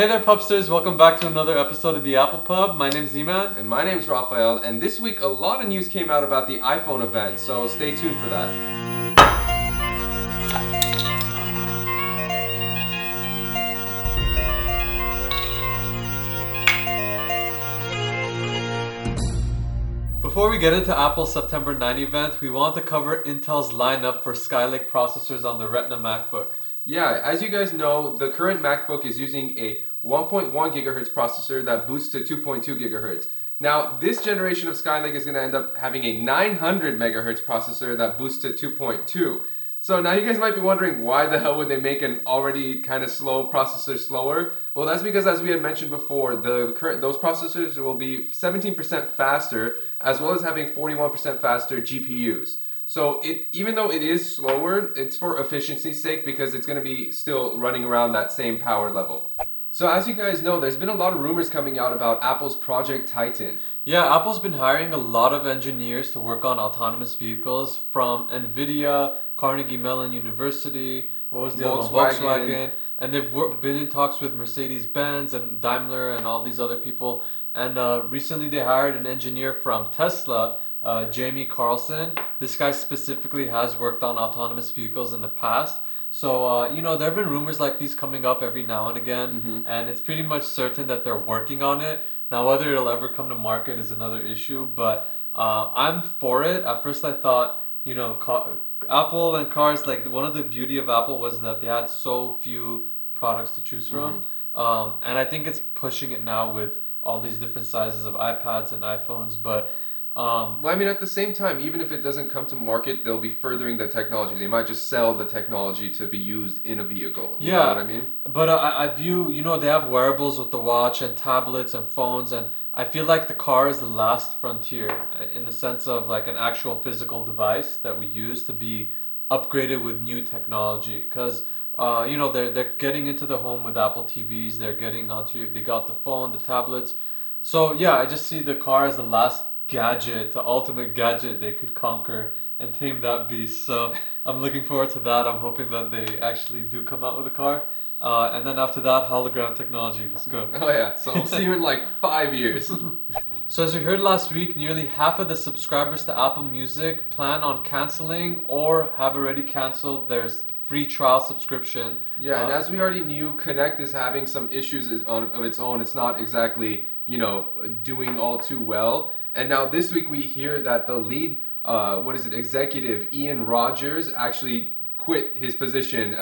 Hey there, Pubsters! Welcome back to another episode of the Apple Pub. My name's Zeman. And my name's Raphael, and this week a lot of news came out about the iPhone event, so stay tuned for that. Before we get into Apple's September 9 event, we want to cover Intel's lineup for Skylake processors on the Retina MacBook. Yeah, as you guys know, the current MacBook is using a 1.1 gigahertz processor that boosts to 2.2 gigahertz. Now, this generation of Skylake is going to end up having a 900 megahertz processor that boosts to 2.2. So now you guys might be wondering, why the hell would they make an already kind of slow processor slower? Well, that's because, as we had mentioned before, those processors will be 17% faster, as well as having 41% faster GPUs. So even though it is slower, it's for efficiency's sake because it's going to be still running around that same power level. So as you guys know, there's been a lot of rumors coming out about Apple's Project Titan. Yeah, Apple's been hiring a lot of engineers to work on autonomous vehicles from NVIDIA, Carnegie Mellon University, what was the other one? Volkswagen. And they've been in talks with Mercedes-Benz and Daimler and all these other people. And recently they hired an engineer from Tesla, Jamie Carlson. This guy specifically has worked on autonomous vehicles in the past. So, there have been rumors like these coming up every now and again, and it's pretty much certain that they're working on it. Now, whether it'll ever come to market is another issue, but I'm for it. At first I thought, Apple and cars, like one of the beauty of Apple was that they had so few products to choose from. And I think it's pushing it now with all these different sizes of iPads and iPhones, but well, I mean, at the same time, even if it doesn't come to market, they'll be furthering the technology. They might just sell the technology to be used in a vehicle. You know what I mean? But I view, they have wearables with the watch and tablets and phones, and I feel like the car is the last frontier in the sense of like an actual physical device that we use to be upgraded with new technology. Because, they're getting into the home with Apple TVs, they got the phone, the tablets. So yeah, I just see the car as the last gadget, the ultimate gadget they could conquer and tame that beast. So I'm looking forward to that. I'm hoping that they actually do come out with a car. And then after that, hologram technology. Let's go. Oh yeah, so we'll see you in like 5 years. So as we heard last week, nearly half of the subscribers to Apple Music plan on canceling or have already canceled their free trial subscription. Yeah, and as we already knew, Connect is having some issues of its own. It's not exactly, doing all too well. And now this week we hear that the lead, executive Ian Rogers actually quit his position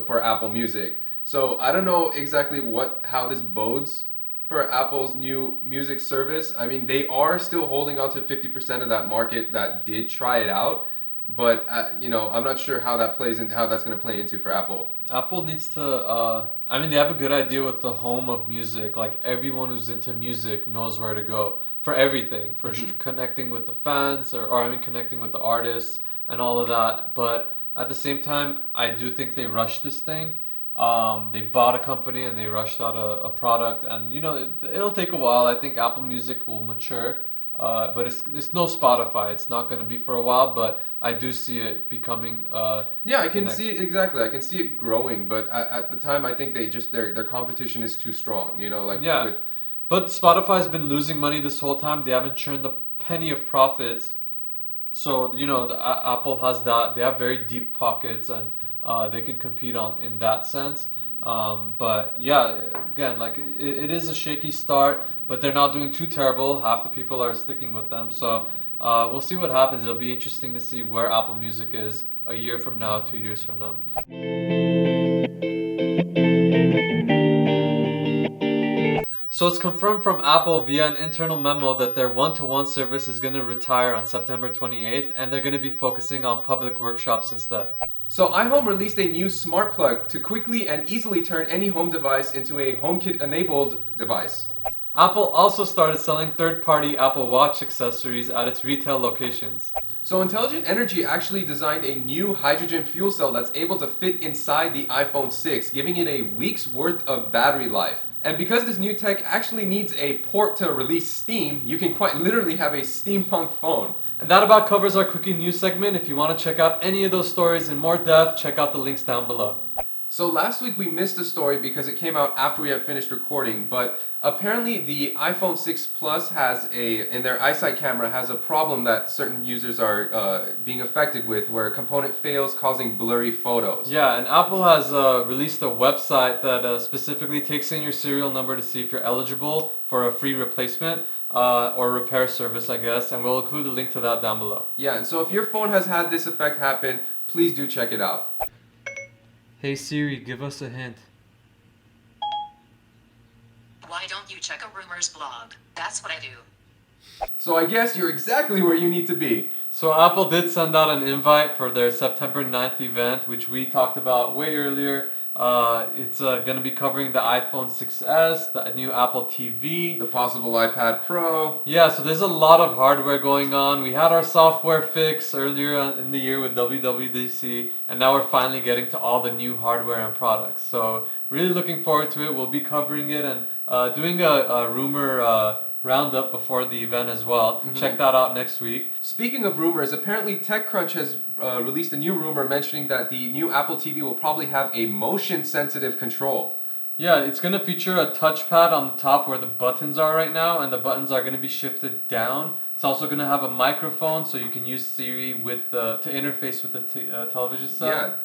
for Apple Music. So I don't know exactly how this bodes for Apple's new music service. I mean, they are still holding on to 50% of that market that did try it out. But, I'm not sure how that's going to play into for Apple. Apple needs to, they have a good idea with the home of music. Like, everyone who's into music knows where to go for everything. For connecting with the fans, connecting with the artists and all of that. But at the same time, I do think they rushed this thing. They bought a company and they rushed out a product. And, it'll take a while. I think Apple Music will mature. But it's no Spotify. It's not going to be for a while, but I do see it becoming. Yeah, I can see it exactly. I can see it growing, but at the time, I think their competition is too strong. But Spotify's been losing money this whole time. They haven't churned a penny of profits. So Apple has that. They have very deep pockets, and they can compete in that sense. But yeah, again, like it is a shaky start, but they're not doing too terrible. Half the people are sticking with them, so we'll see what happens. It'll be interesting to see where Apple Music is a year from now, 2 years from now. So it's confirmed from Apple via an internal memo that their one-to-one service is going to retire on September 28th, and they're going to be focusing on public workshops instead. So iHome released a new smart plug to quickly and easily turn any home device into a HomeKit-enabled device. Apple also started selling third-party Apple Watch accessories at its retail locations. So Intelligent Energy actually designed a new hydrogen fuel cell that's able to fit inside the iPhone 6, giving it a week's worth of battery life. And because this new tech actually needs a port to release steam, you can quite literally have a steampunk phone. And that about covers our Quickie news segment. If you want to check out any of those stories in more depth, check out the links down below. So last week we missed a story because it came out after we had finished recording, but apparently the iPhone 6 Plus in their eyesight camera has a problem that certain users are being affected with, where a component fails, causing blurry photos. Yeah, and Apple has released a website that specifically takes in your serial number to see if you're eligible for a free replacement or repair service, I guess, and we'll include a link to that down below. Yeah, and so if your phone has had this effect happen, please do check it out. Hey Siri, give us a hint. Why don't you check a rumors blog? That's what I do. So I guess you're exactly where you need to be. So Apple did send out an invite for their September 9th event, which we talked about way earlier. It's going to be covering the iPhone 6s, the new Apple TV, The possible iPad Pro. Yeah, so there's a lot of hardware going on. We had our software fix earlier in the year with WWDC, and now we're finally getting to all the new hardware and products. So really looking forward to it. We'll be covering it and doing a rumor roundup before the event as well. Check that out next week. Speaking of rumors, apparently TechCrunch has released a new rumor mentioning that the new Apple TV will probably have a motion-sensitive control. Yeah, it's going to feature a touchpad on the top where the buttons are right now, and the buttons are going to be shifted down. It's also going to have a microphone, so you can use Siri with to interface with the television set.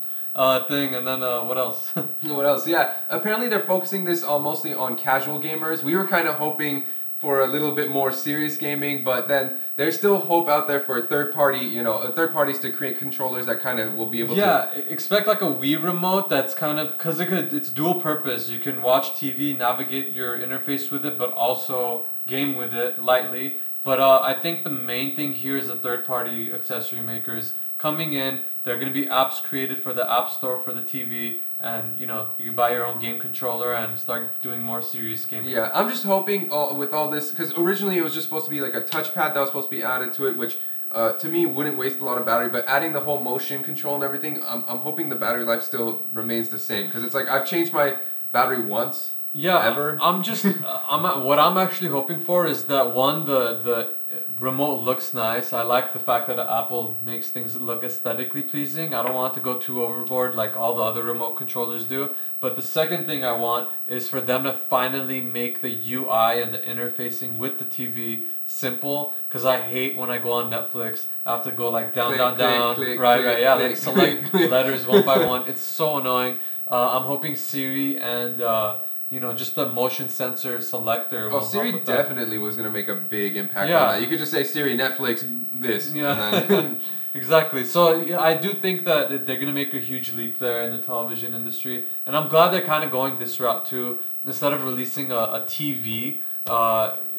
Thing, and then what else? What else? Yeah, apparently they're focusing this mostly on casual gamers. We were kind of hoping for a little bit more serious gaming, but then there's still hope out there for third parties to create controllers that kind of will be able to. Yeah, expect like a Wii remote that's kind of, because it's dual purpose. You can watch TV, navigate your interface with it, but also game with it lightly. But I think the main thing here is the third party accessory makers coming in. They're going to be apps created for the App Store for the TV, and you can buy your own game controller and start doing more serious gaming. Yeah, I'm just hoping with all this, because originally it was just supposed to be like a touchpad that was supposed to be added to it, which to me wouldn't waste a lot of battery, but adding the whole motion control and everything, I'm hoping the battery life still remains the same, because it's like I've changed my battery once. Yeah, ever. What I'm actually hoping for is that one, the remote looks nice. I like the fact that Apple makes things look aesthetically pleasing. I don't want it to go too overboard like all the other remote controllers do. But the second thing I want is for them to finally make the UI and the interfacing with the TV simple, because I hate when I go on Netflix, I have to go like down, click, down, click, down, click, right, click, yeah, click, like select click. letters one by one. It's so annoying. I'm hoping Siri and just the motion sensor selector. Oh, Siri definitely was going to make a big impact Yeah. on that. You could just say, Siri, Netflix, this. Yeah, And then exactly. So yeah, I do think that they're going to make a huge leap there in the television industry. And I'm glad they're kind of going this route too. Instead of releasing a TV,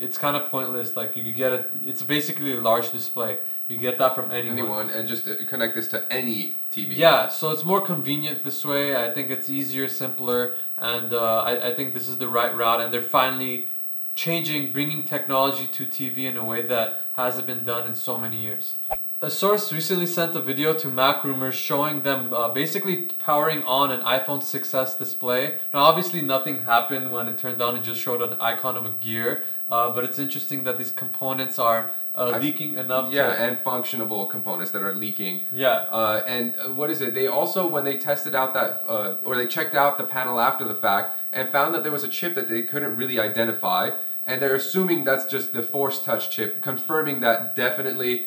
it's kind of pointless. Like you could get it's basically a large display. You get that from anyone. and just connect this to any TV. Yeah, so it's more convenient this way. I think it's easier, simpler, and I think this is the right route. And they're finally bringing technology to TV in a way that hasn't been done in so many years. A source recently sent a video to Mac Rumors showing them basically powering on an iPhone 6s display. Now obviously nothing happened when it turned on, it just showed an icon of a gear. But it's interesting that these components are leaking enough and functionable components that are leaking. Yeah. And what is it? They also, when they tested out or they checked out the panel after the fact and found that there was a chip that they couldn't really identify. And they're assuming that's just the Force Touch chip, confirming that definitely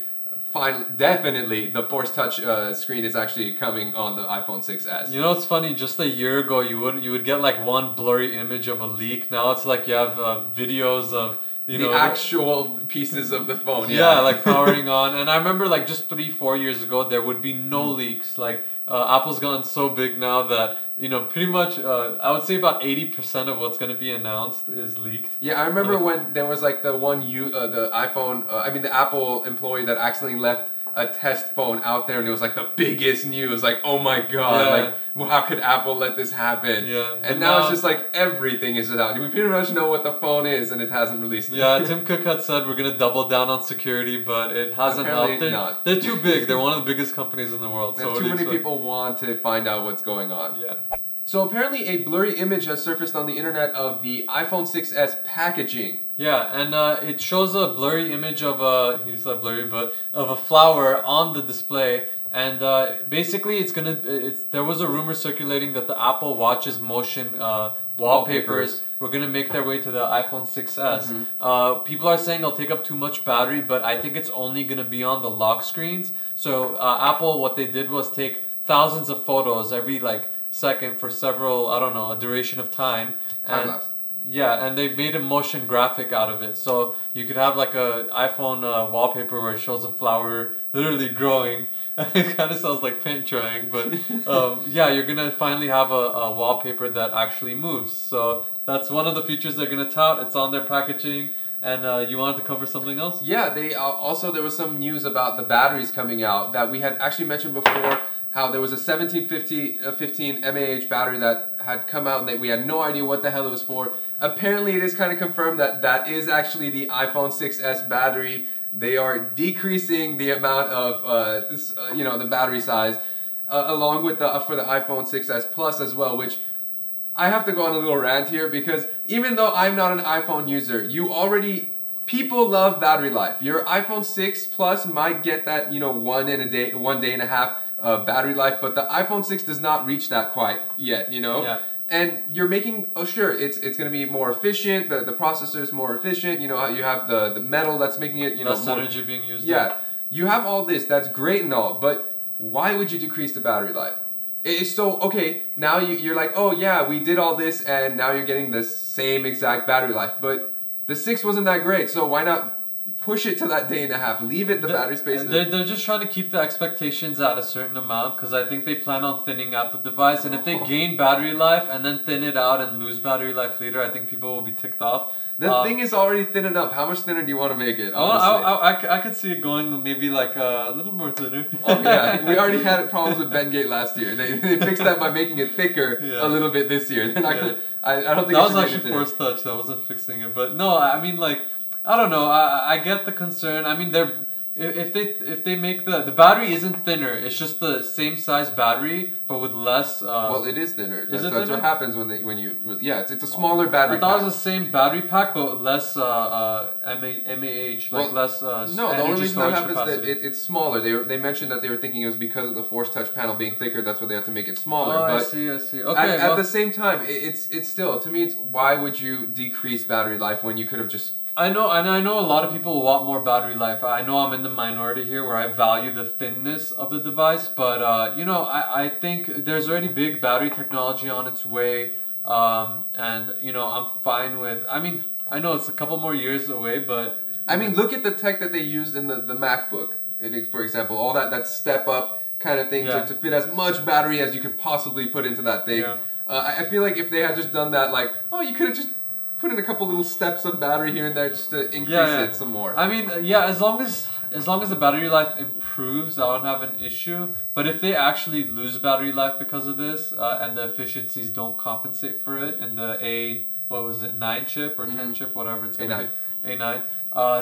the Force Touch screen is actually coming on the iPhone 6s. You know, it's funny, just a year ago you would get like one blurry image of a leak. Now it's like you have videos of the actual pieces of the phone. Yeah, like powering on. And I remember like just 3-4 years ago there would be no leaks. Like Apple's gotten so big now that pretty much I would say about 80% of what's going to be announced is leaked. Yeah, I remember when there was like the Apple employee that accidentally left a test phone out there, and it was like the biggest news. Like, oh my god, like how could Apple let this happen? Yeah, and now it's just like everything is out. We pretty much know what the phone is, and it hasn't released it. Yeah, Tim Cook had said we're gonna double down on security, but it hasn't helped. They're too big. They're one of the biggest companies in the world. So too many people want to find out what's going on. Yeah. So apparently a blurry image has surfaced on the internet of the iPhone 6s packaging. Yeah, and it shows a blurry image of a, he said blurry, but of a flower on the display. And basically, there was a rumor circulating that the Apple Watch's motion wallpapers were gonna make their way to the iPhone 6s. People are saying it'll take up too much battery, but I think it's only gonna be on the lock screens. So Apple, what they did was take thousands of photos every like second for several, I don't know, a duration of time. Time lapse. Yeah, and they made a motion graphic out of it. So you could have like a iPhone wallpaper where it shows a flower literally growing. It kind of sounds like paint drying, but yeah, you're gonna finally have a wallpaper that actually moves. So that's one of the features they're gonna tout. It's on their packaging. And you wanted to cover something else? Yeah, they also there was some news about the batteries coming out that we had actually mentioned before. How there was a 1715 mAh battery that had come out and that we had no idea what the hell it was for. Apparently, it is kind of confirmed that that is actually the iPhone 6s battery. They are decreasing the amount of the battery size, along with for the iPhone 6s Plus as well, which I have to go on a little rant here because even though I'm not an iPhone user, people love battery life. Your iPhone 6 Plus might get that 1 day and a half battery life, but the iPhone 6 does not reach that quite yet. Yeah. And you're making, sure, it's going to be more efficient, the processor is more efficient, you have the metal that's making it, less more energy being used. Yeah, you have all this, that's great and all, but why would you decrease the battery life? It's so, okay, now you're like, oh yeah, we did all this and now you're getting the same exact battery life, but the 6 wasn't that great, so why not push it to that day and a half, leave it the battery space. They're just trying to keep the expectations at a certain amount because I think they plan on thinning out the device, and if they gain battery life and then thin it out and lose battery life later, I think people will be ticked off. The thing is already thin enough. How much thinner do you want to make it? I could see it going maybe like a little more thinner. Oh yeah, we already had problems with Bengate last year. They fixed that by making it thicker a little bit this year. They're not gonna, I don't think that was actually forced touch. That wasn't fixing it, but no, I mean like. I don't know. I get the concern. I mean, if they make the battery isn't thinner. It's just the same size battery, but with less. Well, it is thinner. That's thinner? what happens when you. Yeah, it's a smaller battery. I thought it was the same battery pack, but less mAh, like less. No, the only reason that happens is that it's smaller. They mentioned that they were thinking it was because of the Force Touch panel being thicker. That's why they have to make it smaller. Oh, but I see. Okay. At the same time, it's still, to me, it's why would you decrease battery life when you could have just. I know a lot of people want more battery life. I know I'm in the minority here where I value the thinness of the device, but I think there's already big battery technology on its way, and I'm fine with. I mean, I know it's a couple more years away, but I mean, look at the tech that they used in the MacBook, for example, all that step up kind of thing to fit as much battery as you could possibly put into that thing. Yeah. I feel like if they had just done that, like, you could have just put in a couple little steps of battery here and there just to increase it some more. I mean, as long as the battery life improves, I don't have an issue. But if they actually lose battery life because of this, and the efficiencies don't compensate for it, and the 9 chip or 10 chip, whatever it's gonna be, A9,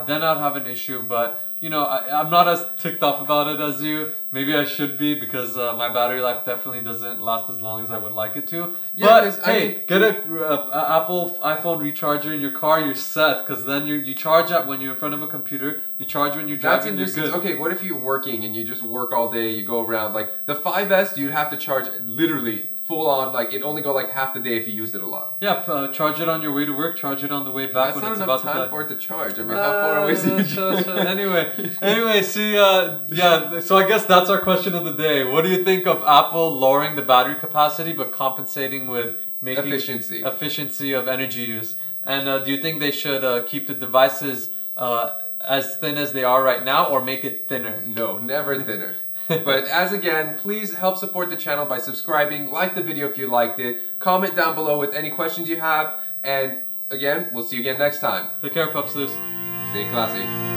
then I'd have an issue. But I'm not as ticked off about it as you. Maybe I should be because my battery life definitely doesn't last as long as I would like it to. Yeah, but hey, get a Apple iPhone recharger in your car. You're set because then you charge up when you're in front of a computer. You charge when you're driving. You're good. Okay, what if you're working and you just work all day? You go around like the 5S. You'd have to charge literally full on. Like it only go like half the day if you used it a lot. Yeah, charge it on your way to work. Charge it on the way back. That's when not it's enough about time for it to charge. I mean, how far away is it? Anyway, see, so I guess that's our question of the day. What do you think of Apple lowering the battery capacity but compensating with making efficiency of energy use? And do you think they should keep the devices as thin as they are right now or make it thinner? No, never thinner. But again, please help support the channel by subscribing, like the video if you liked it, comment down below with any questions you have, and again, we'll see you again next time. Take care, Pupsters. Stay classy.